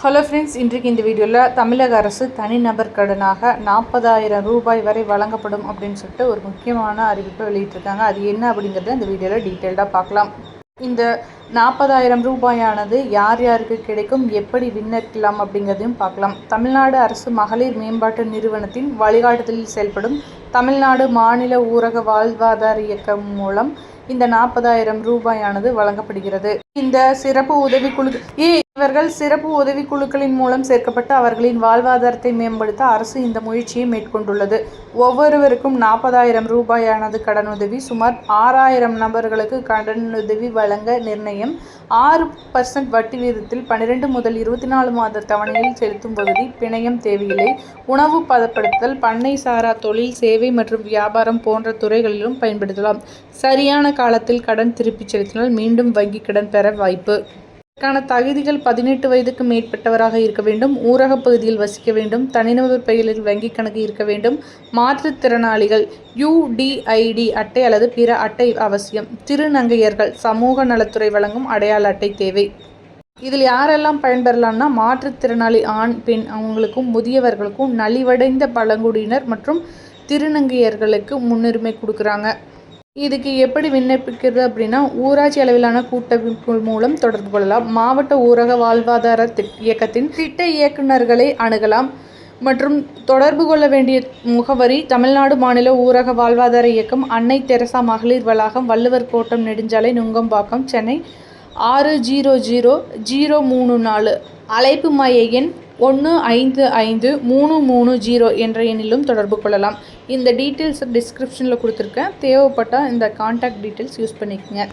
Hello friends, இன்றைக்கு இந்த வீடியோவில் தமிழக அரசு தனிநபர் கடனாக 40,000 ரூபாய் வரை வழங்கப்படும் அப்படின்னு சொல்லிட்டு ஒரு முக்கியமான அறிவிப்பை வெளியிட்டிருக்காங்க. அது என்ன அப்படிங்கிறத இந்த வீடியோவில் டீட்டெயில்டாக பார்க்கலாம். இந்த 40,000 ரூபாயானது யார் யாருக்கு கிடைக்கும், எப்படி விண்ணப்பிக்கலாம் அப்படிங்கிறதையும் பார்க்கலாம். தமிழ்நாடு அரசு மகளிர் மேம்பாட்டு நிறுவனத்தின் வழிகாட்டுதலில் செயல்படும் தமிழ்நாடு மாநில ஊரக வாழ்வாதார இயக்கம் மூலம் இந்த 40,000 ரூபாயானது வழங்கப்படுகிறது. இந்த சிறப்பு உதவிக்குழு இவர்கள் சிறப்பு உதவிக்குழுக்களின் மூலம் சேர்க்கப்பட்டு அவர்களின் வாழ்வாதாரத்தை மேம்படுத்த அரசு இந்த முயற்சியை மேற்கொண்டுள்ளது. ஒவ்வொருவருக்கும் 40,000 ரூபாயானது கடனுதவி. சுமார் 6,000 நபர்களுக்கு கடனுதவி வழங்க நிர்ணயம். 6% வட்டி வீதத்தில் 12 முதல் 24 மாத தவணையில் செலுத்தும் பகுதி. பிணையம் தேவையில்லை. உணவு பதப்படுத்துதல், பண்ணை சாரா தொழில், சேவை மற்றும் வியாபாரம் போன்ற துறைகளிலும் பயன்படுத்தலாம். சரியான காலத்தில் கடன் திருப்பிச் செலுத்தினால் மீண்டும் வங்கி கடன் பெற வாய்ப்பு. இதற்கான தகுதிகள் 18 வயதுக்கு மேற்பட்டவராக இருக்க வேண்டும். ஊரக பகுதியில் வசிக்க வேண்டும். தனிநபர் பெயரில் வங்கிக் கணக்கு இருக்க வேண்டும். மாற்றுத்திறனாளிகள் UDID அட்டை அல்லது பிற அட்டை அவசியம். திருநங்கையர்கள் சமூக நலத்துறை வழங்கும் அடையாள அட்டை தேவை. இதில் யாரெல்லாம் பயன்பெறலாம்னா மாற்றுத்திறனாளி ஆண், பெண் அவங்களுக்கும், முதியவர்களுக்கும், நலிவடைந்த பழங்குடியினர் மற்றும் திருநங்கையர்களுக்கு முன்னுரிமை கொடுக்குறாங்க. இதுக்கு எப்படி விண்ணப்பிக்கிறது அப்படின்னா, ஊராட்சி அளவிலான கூட்டமைப்பு மூலம் தொடர்பு கொள்ளலாம். மாவட்ட ஊரக வாழ்வாதார இயக்கத்தின் திட்ட இயக்குநர்களை அணுகலாம். மற்றும் தொடர்பு கொள்ள வேண்டிய முகவரி: தமிழ்நாடு மாநில ஊரக வாழ்வாதார இயக்கம், அன்னை தெரசா மகளிர் வளாகம், வள்ளுவர் கோட்டம், நெடுஞ்சாலை, நுங்கம்பாக்கம், சென்னை 600034. அழைப்பு மைய எண் 155330 என்ற எண்ணிலும் தொடர்பு கொள்ளலாம். இந்த டீட்டெயில்ஸ் டிஸ்கிரிப்ஷனில் கொடுத்துருக்கேன். தேவைப்பட்டால் இந்த கான்டாக்ட் டீட்டெயில்ஸ் யூஸ் பண்ணிக்கோங்க.